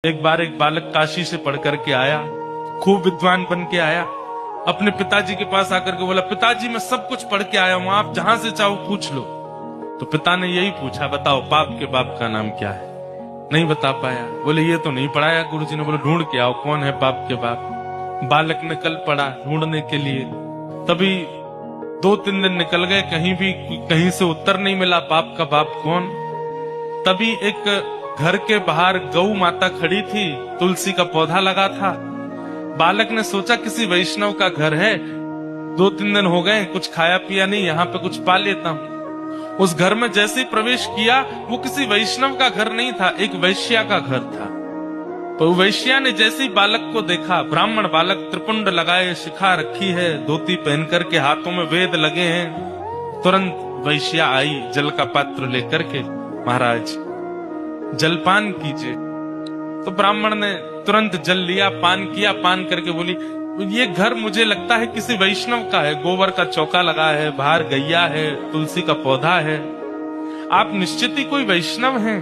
एक बार एक बालक काशी से पढ़ करके आया, खूब विद्वान बन के आया। अपने पिताजी के पास आकर के बोला, पिताजी मैं सब कुछ पढ़ के आया हूं, आप जहां से चाहो पूछ लो। तो पिता ने यही पूछा, बताओ पाप के बाप का नाम क्या है? नहीं बता पाया। बोले ये तो नहीं पढ़ाया गुरुजी ने। बोले ढूंढ के आओ कौन है पाप के बाप। बालक ने कल पढ़ा ढूंढने के लिए, तभी 2-3 दिन निकल गए, कहीं से उत्तर नहीं मिला पाप का बाप कौन। तभी एक घर के बाहर गौ माता खड़ी थी, तुलसी का पौधा लगा था। बालक ने सोचा किसी वैष्णव का घर है, 2-3 दिन हो गए कुछ खाया पिया नहीं, यहाँ पे कुछ पा लेता हूँ। उस घर में जैसे ही प्रवेश किया, वो किसी वैष्णव का घर नहीं था, एक वैश्या का घर था। तो वैश्या ने जैसे ही बालक को देखा, ब्राह्मण बालक, त्रिपुंड लगाए, शिखा रखी है, धोती पहन करके, हाथों में वेद लगे हैं, तुरंत वैश्या आई जल का पात्र लेकर के, महाराज जलपान कीजिए। तो ब्राह्मण ने तुरंत जल लिया, पान किया, पान करके बोली, ये घर मुझे लगता है किसी वैष्णव का है, गोबर का चौका लगा है, बाहर गैया है, तुलसी का पौधा है, आप निश्चित ही कोई वैष्णव हैं।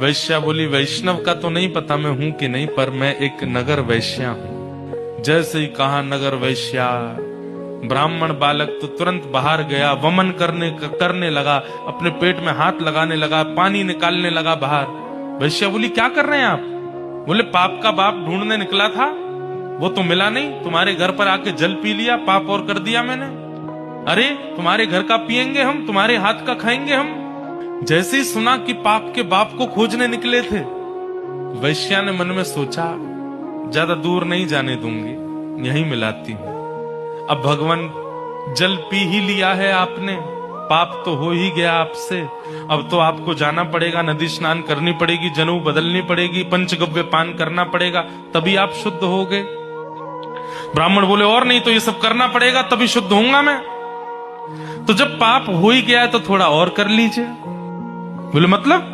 वैश्या बोली, वैष्णव का तो नहीं पता मैं हूं कि नहीं, पर मैं एक नगर वैश्या हूं। जैसे ही कहा नगर वैश्या, ब्राह्मण बालक तो तुरंत बाहर गया, वमन करने लगा, अपने पेट में हाथ लगाने लगा, पानी निकालने लगा बाहर। वैश्या बोली, क्या कर रहे हैं आप? बोले, पाप का बाप ढूंढने निकला था, वो तो मिला नहीं, तुम्हारे घर पर आके जल पी लिया, पाप और कर दिया मैंने। अरे तुम्हारे घर का पिएंगे हम, तुम्हारे हाथ का खाएंगे हम। जैसे ही सुना कि पाप के बाप को खोजने निकले थे, वैश्या ने मन में सोचा, ज्यादा दूर नहीं जाने दूंगी, यहीं मिलाती हूं। अब भगवान जल पी ही लिया है आपने, पाप तो हो ही गया आपसे, अब तो आपको जाना पड़ेगा, नदी स्नान करनी पड़ेगी, जनेऊ बदलनी पड़ेगी, पंचगव्य पान करना पड़ेगा, तभी आप शुद्ध होगे। ब्राह्मण बोले, और नहीं तो ये सब करना पड़ेगा तभी शुद्ध होऊंगा मैं। तो जब पाप हो ही गया है तो थोड़ा और कर लीजिए। बोले मतलब?